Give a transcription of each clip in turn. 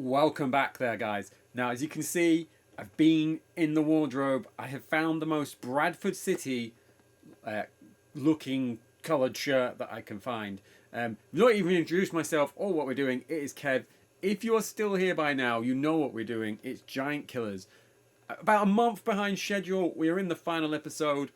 Welcome back there, guys. Now, as you can see, I've been in the wardrobe. I have found the most Bradford City looking coloured shirt that I can find. Not even introduced myself or what we're doing. It is Kev. If you are still here by now, you know what we're doing. It's Giant Killers. About a month behind schedule, we are in the final episode.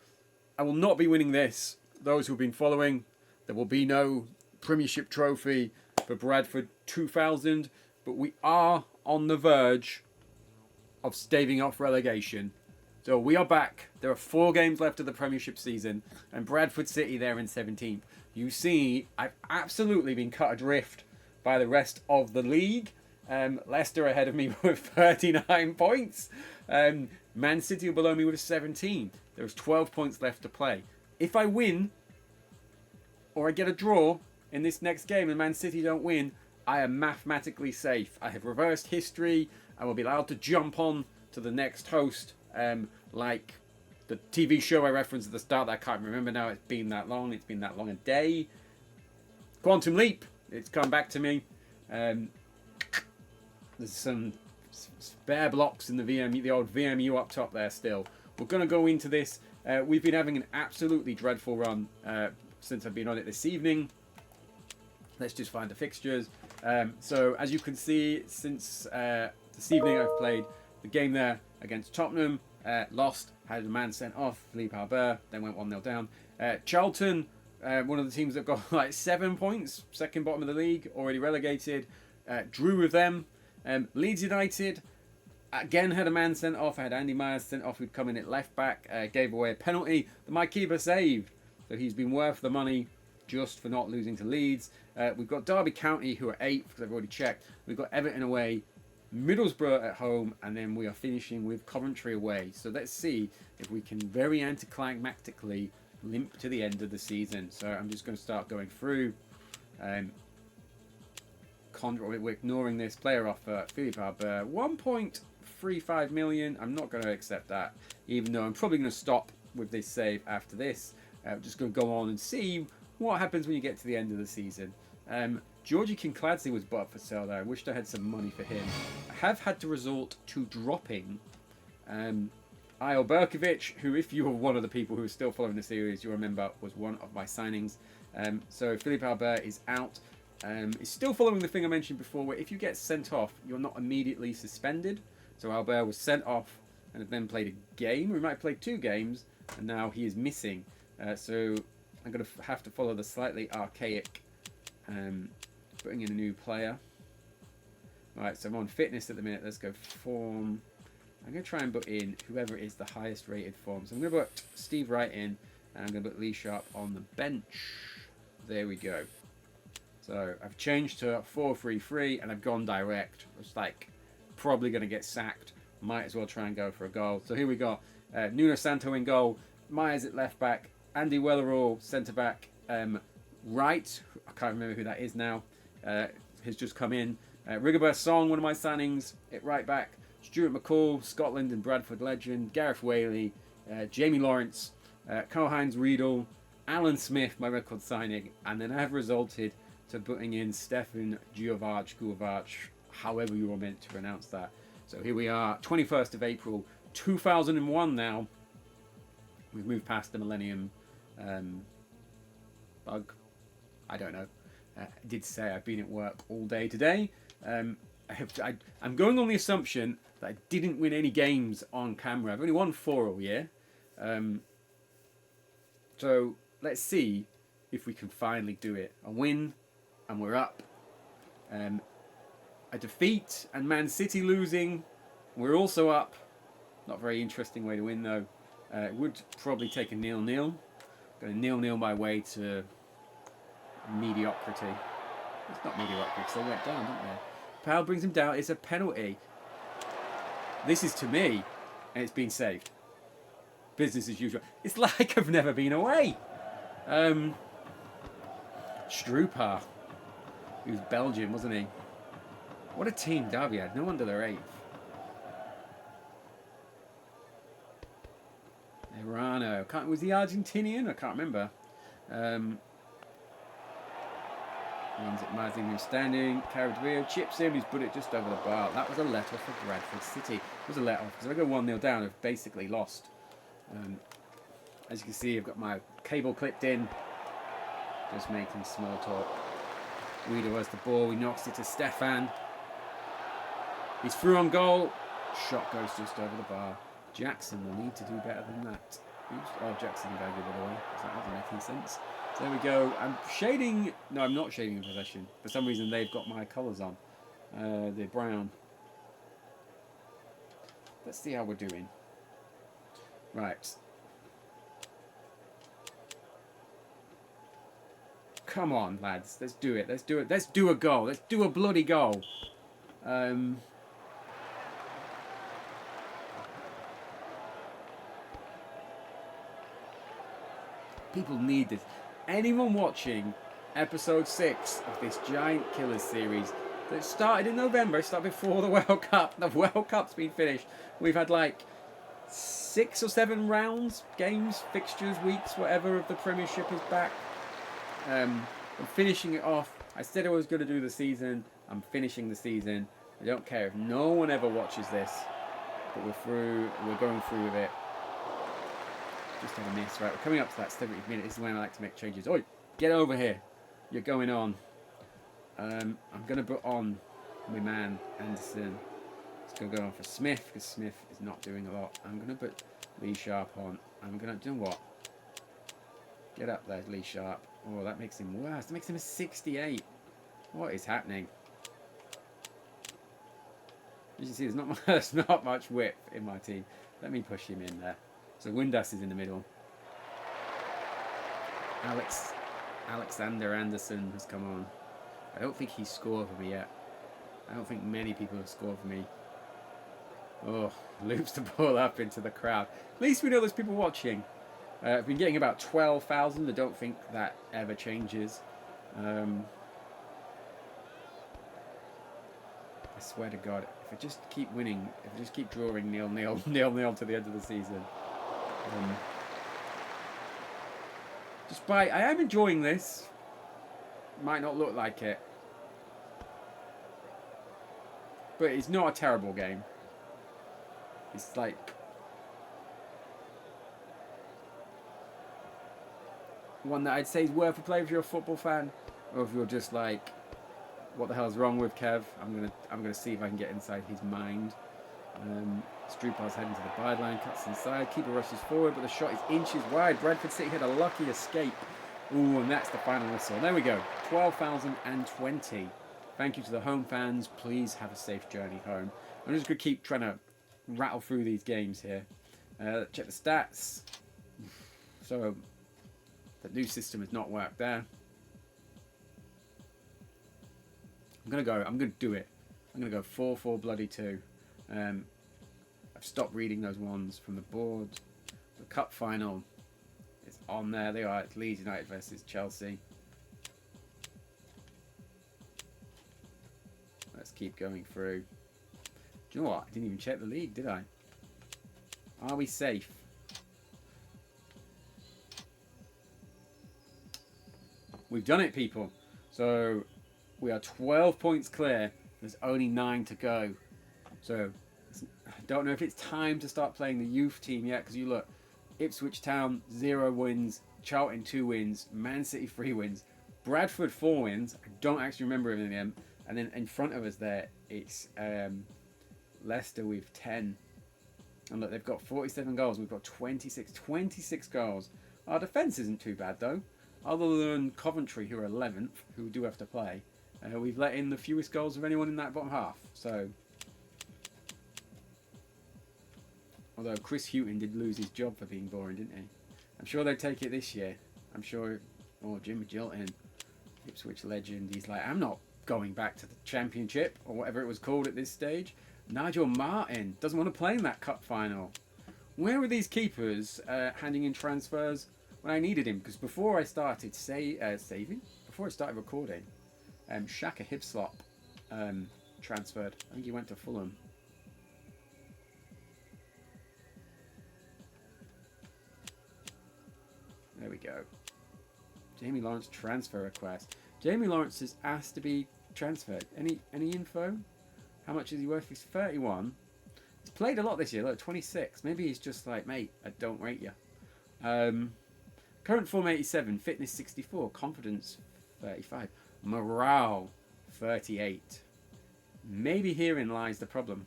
I will not be winning this. Those who've been following, there will be no Premiership trophy for Bradford 2000. But we are on the verge of staving off relegation. So we are back. There are 4 games left of the Premiership season. And Bradford City there in 17th. You see, I've absolutely been cut adrift by the rest of the league. Leicester ahead of me with 39 points. Man City are below me with 17. There's 12 points left to play. If I win, or I get a draw in this next game and Man City don't win, I am mathematically safe. I have reversed history. I will be allowed to jump on to the next host, like the TV show I referenced at the start that I can't remember now. It's been that long. It's been that long a day. Quantum Leap. It's come back to me. There's some spare blocks in the old VMU up top there still. We're going to go into this. We've been having an absolutely dreadful run since I've been on it this evening. Let's just find the fixtures. So as you can see, since this evening I've played the game there against Tottenham, lost, had a man sent off, Philippe Albert, then went 1-0 down. Charlton, one of the teams that got like 7 points, second bottom of the league, already relegated, drew with them. Leeds United, again had a man sent off, I had Andy Myers sent off who'd come in at left back, gave away a penalty that my keeper saved, so he's been worth the money just for not losing to Leeds. We've got Derby County, who are 8th, because I've already checked. We've got Everton away, Middlesbrough at home, and then we are finishing with Coventry away. So let's see if we can very anticlimactically limp to the end of the season. So I'm just going to start going through. We're ignoring this player offer. Philippe Albert, 1.35 million. I'm not going to accept that, even though I'm probably going to stop with this save after this. I'm just going to go on and see what happens when you get to the end of the season. Georgie Kincladze was bought up for sale there. I wished I had some money for him. I have had to resort to dropping Ayo Berkovic, who, if you were one of the people who are still following the series, you remember was one of my signings. So Philippe Albert is out. He's still following the thing I mentioned before, where if you get sent off, you're not immediately suspended. So Albert was sent off and had then played a game. We might have played 2 games, and now he is missing. So I'm going to have to follow the slightly archaic putting in a new player. Right, so I'm on fitness at the minute. Let's go form. I'm going to try and put in whoever is the highest rated form. So I'm going to put Steve Wright in, and I'm going to put Lee Sharp on the bench. There we go. So I've changed to 4-3-3, and I've gone direct. It's like probably going to get sacked. Might as well try and go for a goal. So here we go. Nuno Santo in goal. Myers at left back. Andy Wellerall, centre back. Wright, I can't remember who that is now, has just come in. Rigobert Song, one of my signings, at right back. Stuart McCall, Scotland and Bradford legend. Gareth Whaley, Jamie Lawrence, Karl-Heinz Riedel, Alan Smith, my record signing. And then I have resulted to putting in Stefan Guovac, however you were meant to pronounce that. So here we are, 21st of April, 2001 now. We've moved past the Millennium bug. I don't know. I did say I've been at work all day today. I'm going on the assumption that I didn't win any games on camera. I've only won 4 all year. So let's see if we can finally do it. A win and we're up. A defeat and Man City losing. We're also up. Not a very interesting way to win though. It would probably take a 0-0. Going to 0-0 my way to mediocrity. It's not mediocrity because they went down, didn't they? PAL brings him down. It's a penalty. This is to me, and it's been saved. Business as usual. It's like I've never been away. Strupar. He was Belgian, wasn't he? What a team Derby had. No wonder they're 8th. Was he Argentinian? I can't remember. Runs it Mazin, who's standing. Carabrio chips in, he's put it just over the bar. That was a let-off for Bradford City. It was a let-off because if I go 1-0 down, I've basically lost. As you can see, I've got my cable clipped in. Just making small talk. Guido has the ball. He knocks it to Stefan. He's through on goal. Shot goes just over the bar. Jackson will need to do better than that. Oops. Oh, Jackson got to give it away. That doesn't make any sense. So there we go. I'm shading. No, I'm not shading in possession. For some reason, they've got my colours on. They're brown. Let's see how we're doing. Right. Come on, lads. Let's do it. Let's do it. Let's do a goal. Let's do a bloody goal. People need this. Anyone watching episode 6 of this Giant Killers series that started in November, it started before the World Cup. The World Cup's been finished. We've had like 6 or 7 rounds, games, fixtures, weeks, whatever of the Premiership is back. I'm finishing it off. I said I was going to do the season. I'm finishing the season. I don't care if no one ever watches this, but we're through. We're going through with it. Just had a miss. Right, we're coming up to that 70th minute. This is when I like to make changes. Oi, get over here. You're going on. I'm going to put on my man, Anderson. It's going to go on for Smith, because Smith is not doing a lot. I'm going to put Lee Sharp on. I'm going to do what? Get up there, Lee Sharp. Oh, that makes him worse. That makes him a 68. What is happening? As you see, there's not much width in my team. Let me push him in there. So Windass is in the middle. Alexander Anderson has come on. I don't think he's scored for me yet. I don't think many people have scored for me. Oh, loops the ball up into the crowd. At least we know there's people watching. I've been getting about 12,000. I don't think that ever changes. I swear to God, if I just keep winning, if I just keep drawing 0-0, 0-0 to the end of the season. I am enjoying this. Might not look like it. But it's not a terrible game. It's like... one that I'd say is worth a play if you're a football fan. Or if you're just like... what the hell's wrong with Kev? I'm gonna see if I can get inside his mind. Strupar's heading to the byline, cuts inside, keeper rushes forward, but the shot is inches wide. Bradford City had a lucky escape. Ooh, and that's the final whistle. There we go, 12,020. Thank you to the home fans. Please have a safe journey home. I'm just gonna keep trying to rattle through these games here. Check the stats. So the new system has not worked there. I'm gonna do it. I'm gonna go 4-4 bloody 2. I've stopped reading those ones from the board. The cup final is on there. They are. It's Leeds United versus Chelsea. Let's keep going through. Do you know what? I didn't even check the league, did I? Are we safe? We've done it, people. So we are 12 points clear. There's only 9 to go. So I don't know if it's time to start playing the youth team yet, because you look, Ipswich Town 0 wins, Charlton 2 wins, Man City 3 wins, Bradford 4 wins. I don't actually remember any of them. And then in front of us there, it's Leicester with 10. And look, they've got 47 goals. We've got 26 goals. Our defence isn't too bad though, other than Coventry, who are 11th, who do have to play. We've let in the fewest goals of anyone in that bottom half. So, although Chris Hughton did lose his job for being boring, didn't he? I'm sure they'll take it this year. I'm sure. Oh, Jim Gilton, Ipswich legend. He's like, I'm not going back to the Championship or whatever it was called at this stage. Nigel Martin doesn't want to play in that cup final. Where were these keepers handing in transfers when I needed him? Because before I started before I started recording, Shaka Hipslop transferred. I think he went to Fulham. There we go. Jamie Lawrence transfer request. Jamie Lawrence is asked to be transferred. Any info? How much is he worth? He's 31. He's played a lot this year. Look, 26. Maybe he's just like, mate, I don't rate you. Current form 87. Fitness 64. Confidence 35. Morale 38. Maybe herein lies the problem.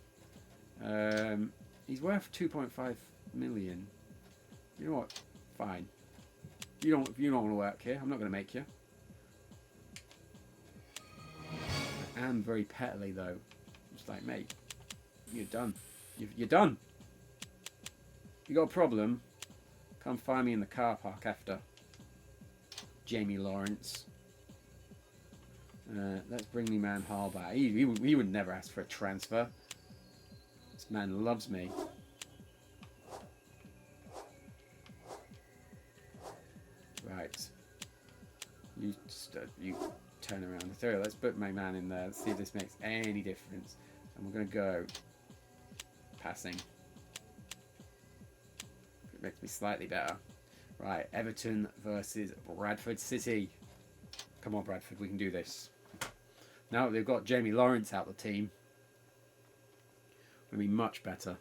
He's worth 2.5 million. You know what? Fine. You don't want to work here. I'm not going to make you. I am very petally though. Just like, mate, you're done. You're done. You got a problem? Come find me in the car park after. Jamie Lawrence. Let's bring me man Hall back. He would never ask for a transfer. This man loves me. Right. You turn around the third. Let's put my man in there. Let's see if this makes any difference. And we're going to go passing. It makes me slightly better. Right. Everton versus Bradford City. Come on, Bradford. We can do this. Now that they've got Jamie Lawrence out the team, it'll be much better.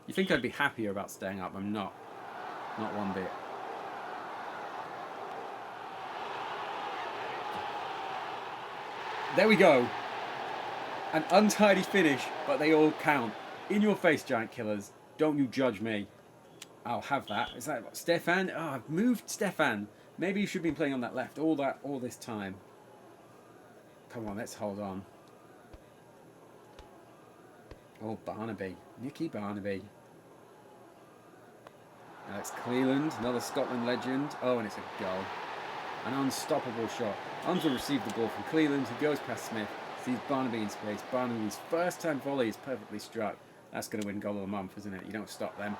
You think I'd be happier about staying up? I'm not. Not one bit. There we go. An untidy finish, but they all count. In your face, Giant Killers. Don't you judge me. I'll have that. Is that what, Stefan? Oh, I've moved Stefan. Maybe you should have been playing on that left all this time. Come on, let's hold on. Oh, Barnaby. Nicky Barnaby. Alex Cleland, another Scotland legend. Oh, and it's a goal. An unstoppable shot. Arms will receive the ball from Cleland, who goes past Smith, sees Barnaby in space. Barnaby's first time volley is perfectly struck. That's going to win goal of the month, isn't it? You don't stop them.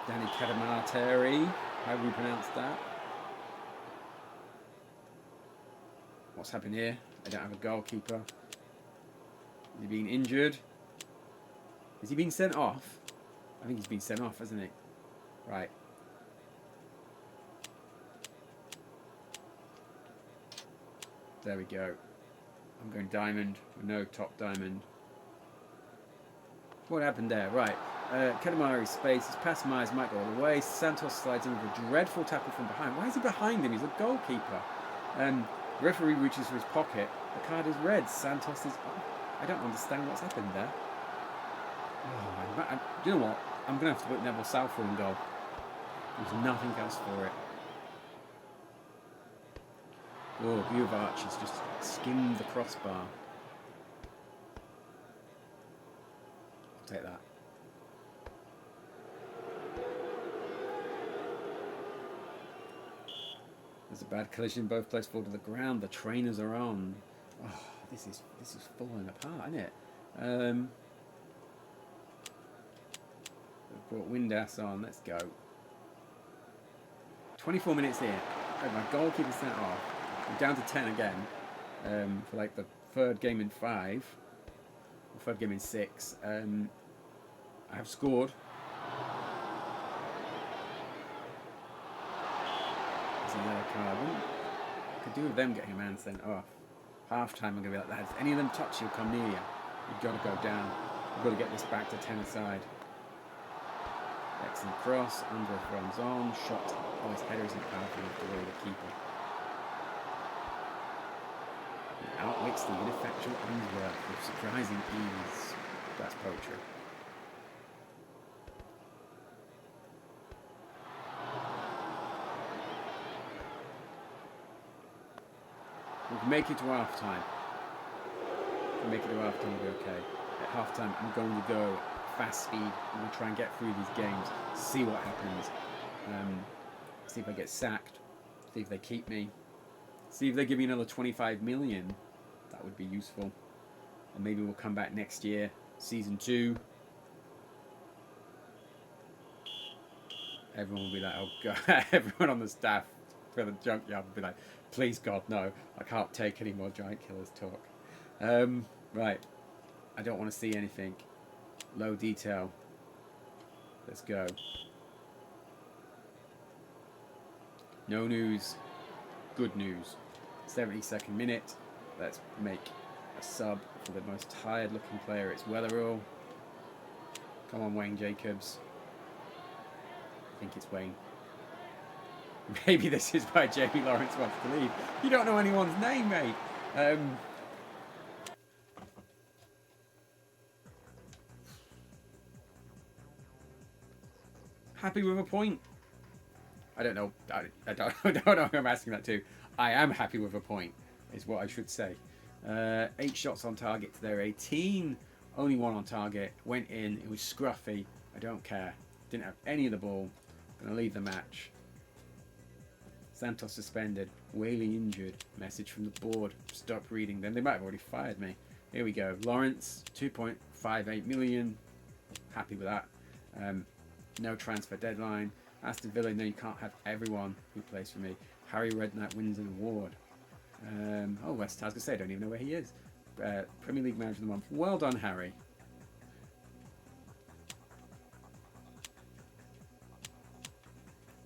Danny Kadamateri, how do we pronounce that? What's happened here? I don't have a goalkeeper. Is he being injured? Is he being sent off? I think he's been sent off, hasn't he? Right. There we go. I'm going diamond. No top diamond. What happened there? Right. Kedamari's space. His pass Myers might go all the way. Santos slides in with a dreadful tackle from behind. Why is he behind him? He's a goalkeeper. The referee reaches for his pocket. The card is red. Santos is off. I don't understand what's happened there. Oh, do you know what? I'm going to have to put Neville Southall in goal. There's nothing else for it. Oh, View of Arch has just skimmed the crossbar. I'll take that. There's a bad collision. Both players fall to the ground. The trainers are on. Oh, this is falling apart, isn't it? We've brought Windass on. Let's go. 24 minutes here. Oh, my goalkeeper sent off. I'm down to 10 again. For like the third game in 5. Or third game in 6. I have scored. There's another card. Could do with them getting a man sent off. Half time I'm going to be like, lads, any of them touch you, come near you. You've got to go down. We've got to get this back to 10 aside. Excellent cross. Andre runs on. Shot. Oh, his header isn't powerful enough to really the keeper. He outwits the ineffectual Unsworth with surprising ease. That's poetry. We can make it to half time. If we make it to half time, we'll be okay. At half time, I'm going to go fast speed. I'm going to try and get through these games, see what happens. See if I get sacked. See if they keep me. See if they give me another 25 million. That would be useful. And maybe we'll come back next year, season 2. Everyone will be like, oh God. Everyone on the staff for the junkyard will be like, please God, no. I can't take any more Giant Killers talk. Right. I don't want to see anything. Low detail. Let's go. No news. Good news. 72nd minute. Let's make a sub for the most tired looking player. It's Wellerall. Come on, Wayne Jacobs. I think it's Wayne. Maybe this is why Jamie Lawrence wants to leave. You don't know anyone's name, mate. Happy with a point? I don't know. I don't know who I'm asking that to. I am happy with a point, is what I should say. 8 shots on target to their 18. Only 1 on target. Went in. It was scruffy. I don't care. Didn't have any of the ball. Gonna leave the match. Santos suspended. Whaley injured. Message from the board. Stop reading them. They might have already fired me. Here we go. Lawrence, 2.58 million. Happy with that. No transfer deadline. Aston Villa, no, you can't have everyone who plays for me. Harry Redknapp wins an award. Oh, West Ham, I was going to say, I don't even know where he is. Premier League Manager of the Month. Well done, Harry.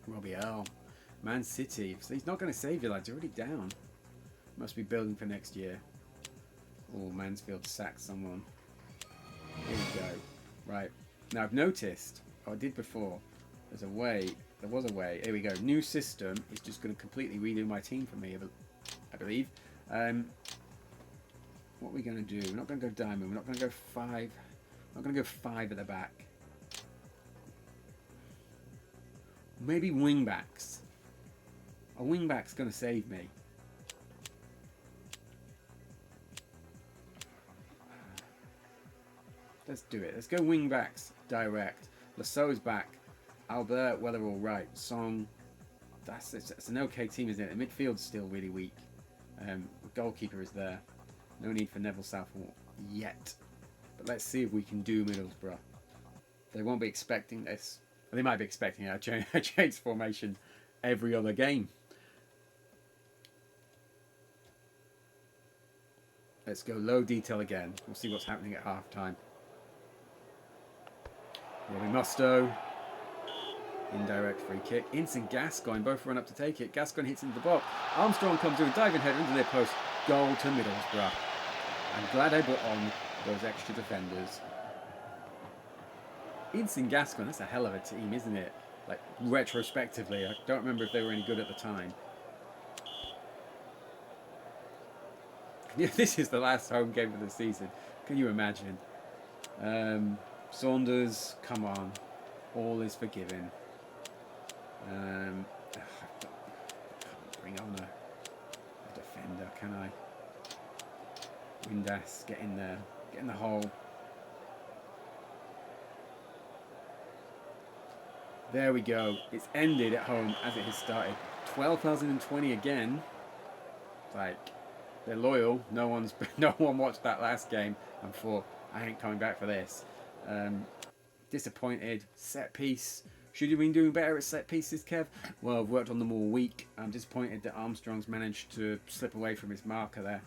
Robbie Earl. Man City. So he's not going to save you, lads. You're already down. Must be building for next year. Oh, Mansfield sacked someone. Here we go. Right. Now, I've noticed, I did before, there was a way. Here we go. New system is just going to completely redo my team for me, I believe. What are we going to do? We're not going to go diamond. We're not going to go 5. We're not going to go 5 at the back. Maybe wing backs. A wing back's going to save me. Let's do it. Let's go wing backs direct. Lasso's back. Albert, Wellerall right. Song. That's an okay team, isn't it? The midfield's still really weak. The goalkeeper is there. No need for Neville Southall yet. But let's see if we can do Middlesbrough. They won't be expecting this. Well, they might be expecting it. I change formation every other game. Let's go low detail again. We'll see what's happening at half time. Robbie Mustoe. Indirect free kick. Instant Gascoigne. Both run up to take it. Gascoigne hits into the box. Armstrong comes in, diving header into their post. Goal to Middlesbrough. I'm glad I put on those extra defenders. Instant Gascoigne. That's a hell of a team, isn't it? Like, retrospectively. I don't remember if they were any good at the time. Yeah, this is the last home game of the season. Can you imagine? Saunders, come on. All is forgiven. I can't bring on a defender, can I? Windass, get in there. Get in the hole. There we go. It's ended at home as it has started. 12,020 again. It's like, they're loyal. No one watched that last game and thought, I ain't coming back for this. Disappointed. Set piece. Should you have been doing better at set pieces, Kev? Well, I've worked on them all week. I'm disappointed that Armstrong's managed to slip away from his marker there.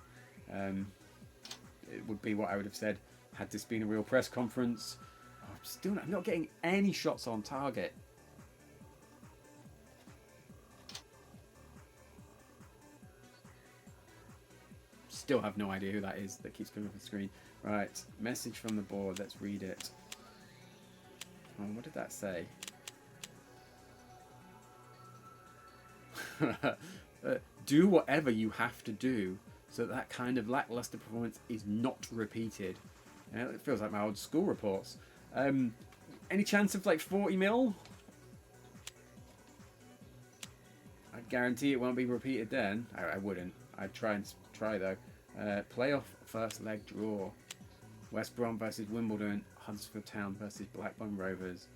It would be what I would have said had this been a real press conference. Oh, I'm not getting any shots on target. Still have no idea who that is that keeps coming up on the screen. Right, message from the board. Let's read it. Oh, what did that say? Do whatever you have to do so that kind of lackluster performance is not repeated. It feels like my old school reports. Any chance of like 40 mil? I guarantee it won't be repeated then. I wouldn't. I'd try though. Playoff first leg draw. West Brom versus Wimbledon. Huddersfield Town versus Blackburn Rovers.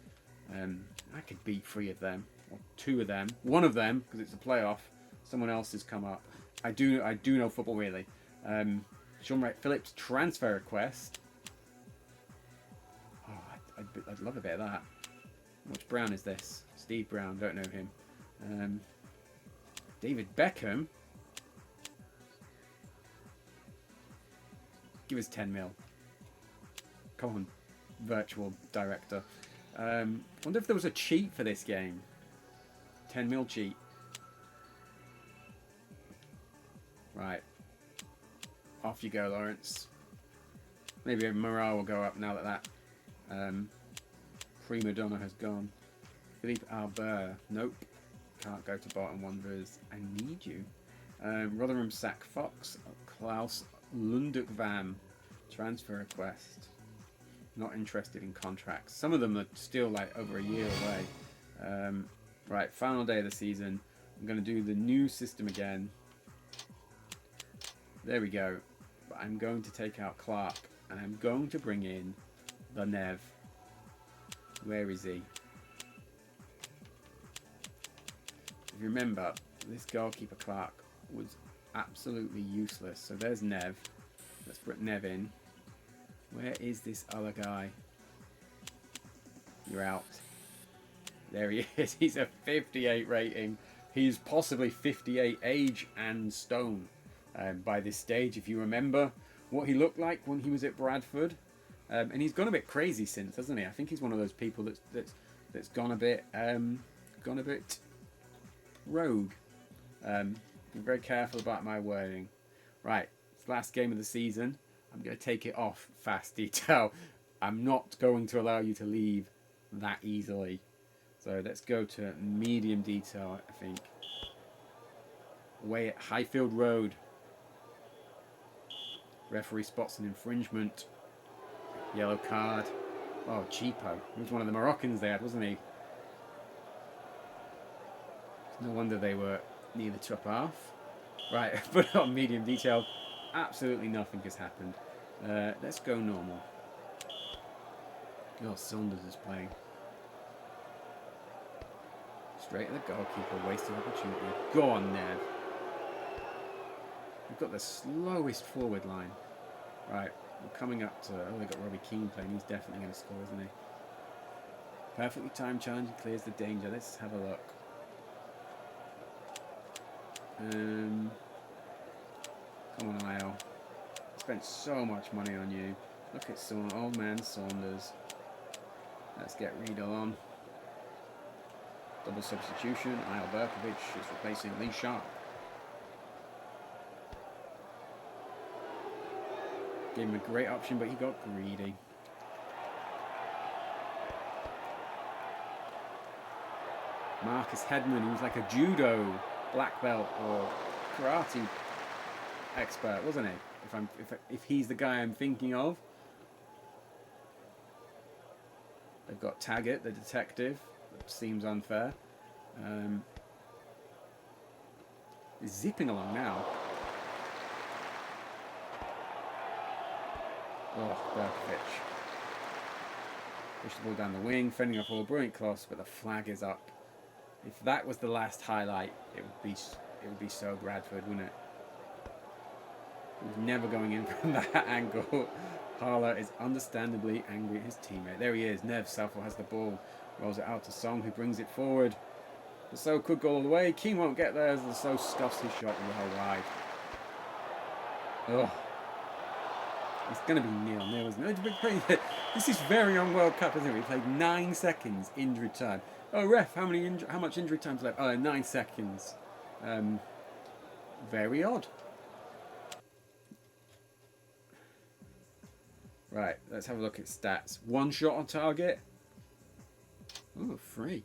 I could beat 3 of them. Or 2 of them. 1 of them, because it's a playoff. Someone else has come up. I do know football really. Sean Wright Phillips transfer request. Oh, I'd love a bit of that. Which Brown is this? Steve Brown, don't know him. David Beckham. Give us 10 mil. Come on, virtual director. Wonder if there was a cheat for this game. 10 mil cheat. Right. Off you go, Lawrence. Maybe morale will go up now that Prima Donna has gone. Philippe Albert. Nope. Can't go to Barton Wanderers. I need you. Rotherham Sack Fox. Klaus Lundukvam. Transfer request. Not interested in contracts. Some of them are still like over a year away. Right, final day of the season. I'm going to do the new system again. There we go. But I'm going to take out Clark and I'm going to bring in the Nev. Where is he? If you remember, this goalkeeper Clark was absolutely useless. So there's Nev. Let's put Nev in. Where is this other guy? You're out. There he is. He's a 58 rating. He's possibly 58 age and stone by this stage. If you remember what he looked like when he was at Bradford, and he's gone a bit crazy since, hasn't he? I think he's one of those people that's gone a bit rogue. Be very careful about my wording. Right, it's the last game of the season. I'm going to take it off fast detail. I'm not going to allow you to leave that easily. So let's go to medium detail, I think. Away at Highfield Road. Referee spots an infringement. Yellow card. Oh, cheapo. He was one of the Moroccans they had, wasn't he? No wonder they were near the top half. Right, put it on medium detail. Absolutely nothing has happened. Let's go normal. God, Saunders is playing. Straight at the goalkeeper, wasted opportunity. Go on, Nev. We've got the slowest forward line. Right, we're coming up to... Oh, they've got Robbie Keane playing. He's definitely going to score, isn't he? Perfectly timed challenge and clears the danger. Let's have a look. Come on, IL. Spent so much money on you. Look at old man Saunders. Let's get Riedel on. Double substitution. IL Berkovic is replacing Lee Sharp. Gave him a great option, but he got greedy. Marcus Hedman, he was like a judo black belt or karate expert, wasn't he? If he's the guy I'm thinking of. They've got Taggart, the detective. That seems unfair. He's zipping along now. Oh, Berkovic. Push the ball down the wing, fending off all brilliant cross, but the flag is up. If that was the last highlight, it would be so Bradford, wouldn't it? He's never going in from that angle. Harler is understandably angry at his teammate. There he is. Nev Southall has the ball. Rolls it out to Song, who brings it forward. The So could go all the way. Keane won't get there as the So stuffs his shot well wide. Oh. It's going to be nil-nil, isn't it? This is very on World Cup, isn't it? We played 9 seconds injury time. Oh, ref, how much injury time's left? Oh, 9 seconds. Very odd. Right, let's have a look at stats. 1 shot on target. Oh, 3.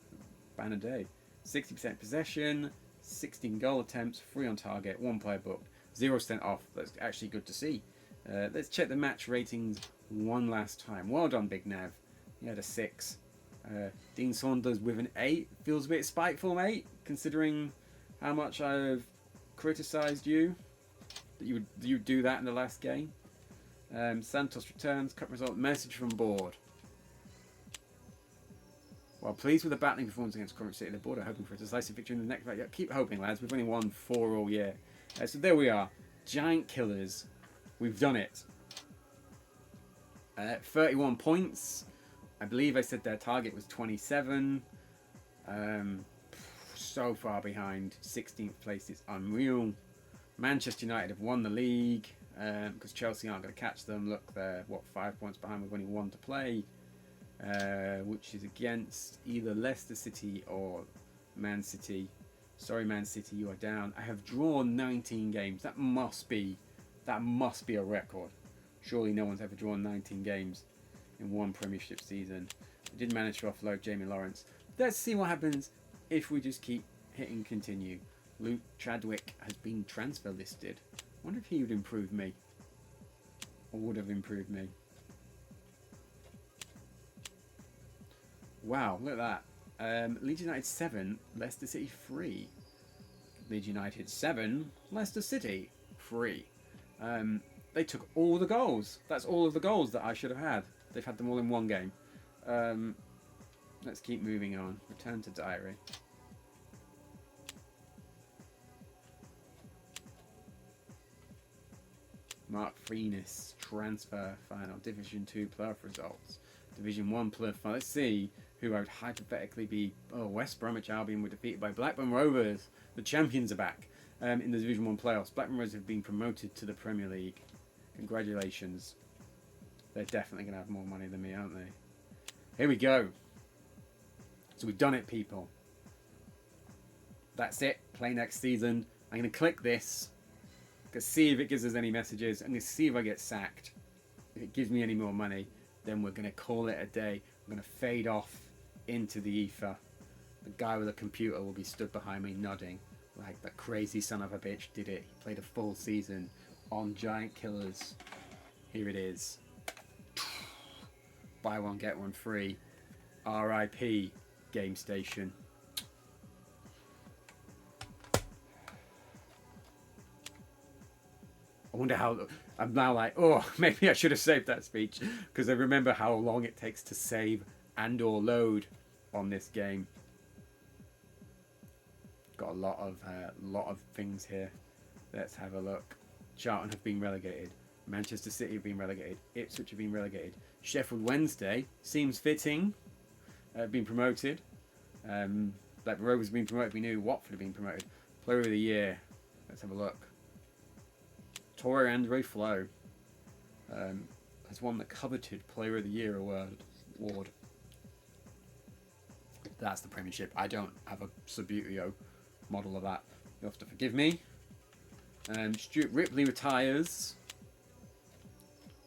Banner day. 60% possession, 16 goal attempts, 3 on target, 1 player booked, 0% off. That's actually good to see. Let's check the match ratings one last time. Well done, Big Nev. He had a 6. Dean Saunders with an 8. Feels a bit spiteful, mate, considering how much I've criticised you. That you would do that in the last game. Santos returns. Cup result. Message from board. While pleased with the battling performance against Coventry City, the board are hoping for a decisive victory in the next fight. Yeah, keep hoping, lads. We've only won 4 all year. So there we are. Giant killers. We've done it. 31 points. I believe I said their target was 27. So far behind. 16th place is unreal. Manchester United have won the league because Chelsea aren't going to catch them. Look, they're 5 points behind with only 1 to play. which is against either Leicester City or Man City. Sorry, Man City, you are down. I have drawn 19 games. That must be a record. Surely no one's ever drawn 19 games in one Premiership season. I did manage to offload Jamie Lawrence. Let's see what happens if we just keep hitting continue. Luke Chadwick has been transfer listed. I wonder if he would improve me. Or would have improved me. Wow, look at that. Leeds United 7, Leicester City 3. Leeds United 7, Leicester City 3. They took all the goals. That's all of the goals that I should have had. They've had them all in one game. Let's keep moving on. Return to diary. Mark Freenis transfer final. Division 2 playoff results. Division 1 playoff final. Let's see who I would hypothetically be. Oh, West Bromwich Albion were defeated by Blackburn Rovers. The champions are back in the Division 1 playoffs. Blackburn Rovers have been promoted to the Premier League. Congratulations. They're definitely going to have more money than me, aren't they? Here we go. So we've done it, people. That's it. Play next season. I'm going to click this. I'm going to see if it gives us any messages. I'm going to see if I get sacked. If it gives me any more money, then we're going to call it a day. I'm going to fade off into the ether. The guy with a computer will be stood behind me nodding like that crazy son of a bitch did it. He played a full season on Giant Killers. Here it is. Buy one, get one free. RIP Game Station. I wonder how... I'm now like, oh, maybe I should have saved that speech, because I remember how long it takes to save and or load on this game. Got a lot of things here. Let's have a look. Charlton have been relegated. Manchester City have been relegated. Ipswich have been relegated. Sheffield Wednesday seems fitting. Been promoted. Blackburn Rovers have been promoted. We knew Watford have been promoted. Player of the Year. Let's have a look. Torre Andre Flo has won the coveted Player of the Year award. That's the Premiership. I don't have a Subbuteo model of that. You'll have to forgive me. Stuart Ripley retires.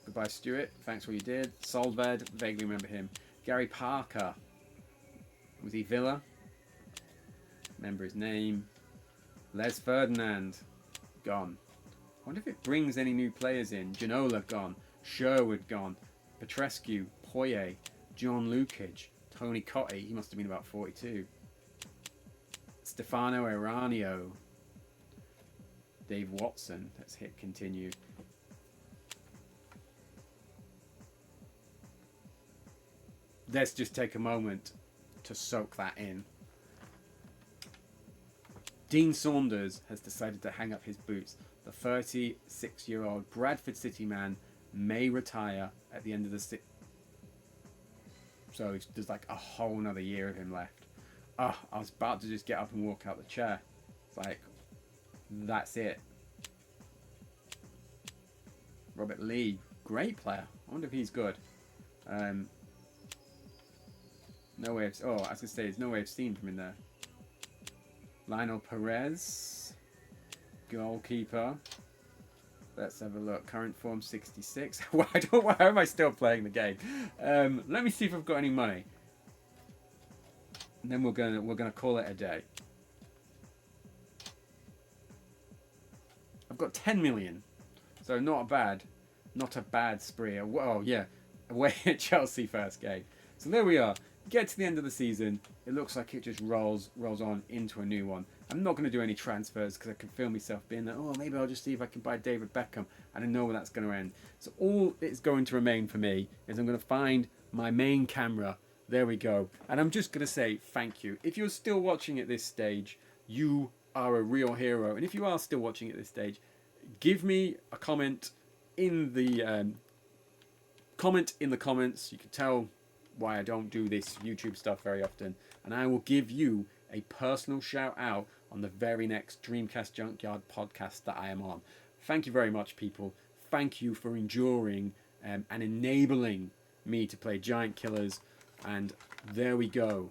Goodbye, Stuart. Thanks for what you did. Solved, vaguely remember him. Gary Parker. Was he Villa? Remember his name. Les Ferdinand. Gone. I wonder if it brings any new players in. Ginola gone. Sherwood gone. Petrescu. Poye. John Lukic. Tony Cottee. He must have been about 42. Stefano Eranio. Dave Watson. Let's hit continue. Let's just take a moment to soak that in. Dean Saunders has decided to hang up his boots. The 36-year-old Bradford City man may retire at the end of the season. So there's like a whole nother year of him left. I was about to just get up and walk out the chair. It's like, that's it. Robert Lee, great player. I wonder if he's good. No way of... Oh, I was going to say, there's no way of seeing from in there. Lionel Perez. Goalkeeper. Let's have a look. Current form 66. Why am I still playing the game? Let me see if I've got any money. And then we're gonna call it a day. I've got 10 million. So not a bad spree. Oh yeah, away at Chelsea first game. So there we are. Get to the end of the season. It looks like it just rolls on into a new one. I'm not going to do any transfers because I can feel myself being like, oh, maybe I'll just see if I can buy David Beckham. And I know where that's going to end. So all it's going to remain for me is I'm going to find my main camera. There we go. And I'm just going to say thank you. If you're still watching at this stage, you are a real hero. And if you are still watching at this stage, give me a comment in the comments. You can tell why I don't do this YouTube stuff very often, and I will give you a personal shout out on the very next Dreamcast Junkyard podcast that I am on. Thank you very much, people. Thank you for enduring and enabling me to play Giant Killers And there we go.